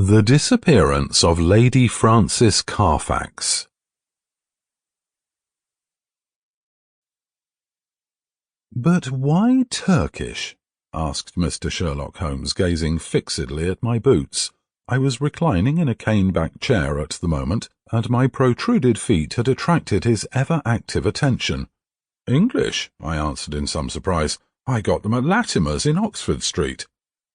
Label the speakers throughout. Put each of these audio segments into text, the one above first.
Speaker 1: The Disappearance of Lady Frances Carfax. "But why Turkish?" asked Mr. Sherlock Holmes, gazing fixedly at my boots. I was reclining in a cane-backed chair at the moment, and my protruded feet had attracted his ever-active attention. "English," I answered in some surprise. "I got them at Latimer's in Oxford Street."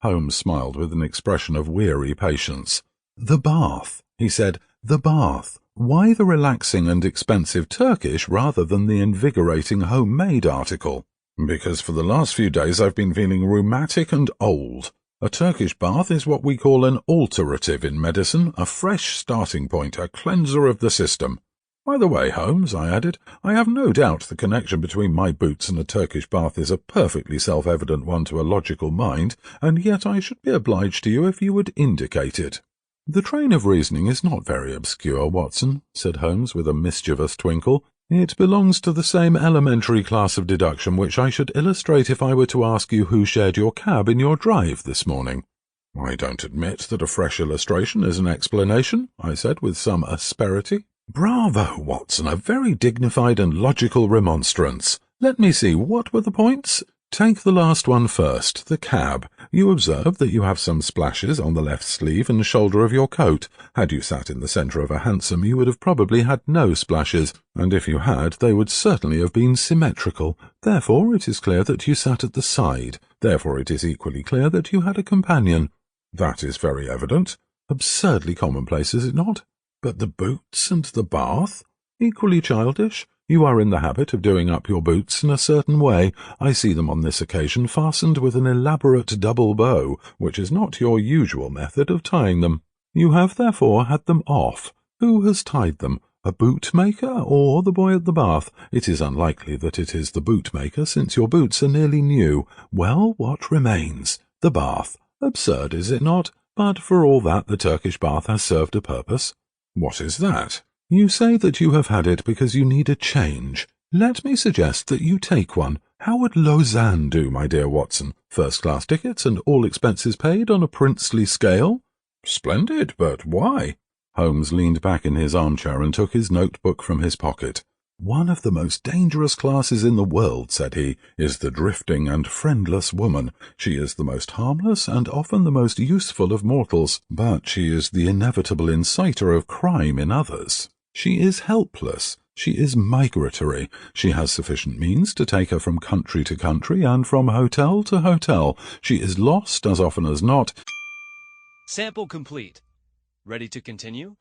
Speaker 1: Holmes smiled with an expression of weary patience. "The bath," he said, "the bath. Why the relaxing and expensive Turkish rather than the invigorating homemade article?" "Because for the last few days I've been feeling rheumatic and old. A Turkish bath is what we call an alterative in medicine, a fresh starting point, a cleanser of the system. By the way, Holmes," I added, "I have no doubt the connection between my boots and a Turkish bath is a perfectly self-evident one to a logical mind, and yet I should be obliged to you if you would indicate it." "The train of reasoning is not very obscure, Watson," said Holmes with a mischievous twinkle. "It belongs to the same elementary class of deduction which I should illustrate if I were to ask you who shared your cab in your drive this morning." "I don't admit that a fresh illustration is an explanation," I said with some asperity. "Bravo, Watson, a very dignified and logical remonstrance. Let me see, what were the points? Take the last one first, the cab. You observe that you have some splashes on the left sleeve and shoulder of your coat. Had you sat in the centre of a hansom, you would have probably had no splashes, and if you had, they would certainly have been symmetrical. Therefore, it is clear that you sat at the side. Therefore, it is equally clear that you had a companion." "That is very evident." "Absurdly commonplace, is it not? But the boots and the bath? Equally childish. You are in the habit of doing up your boots in a certain way. I see them on this occasion fastened with an elaborate double bow, which is not your usual method of tying them. You have therefore had them off. Who has tied them? A bootmaker or the boy at the bath? It is unlikely that it is the bootmaker, since your boots are nearly new. Well, what remains? The bath. Absurd, is it not? But for all that, the Turkish bath has served a purpose." "What is that?" "You say that you have had it because you need a change. Let me suggest that you take one. How would Lausanne do, my dear Watson? First-class tickets and all expenses paid on a princely scale?" "Splendid, but why?" Holmes leaned back in his armchair and took his notebook from his pocket. "One of the most dangerous classes in the world," said he, "is the drifting and friendless woman. She is the most harmless and often the most useful of mortals, but she is the inevitable inciter of crime in others. She is helpless. She is migratory. She has sufficient means to take her from country to country and from hotel to hotel. She is lost as often as not."
Speaker 2: Sample complete. Ready to continue?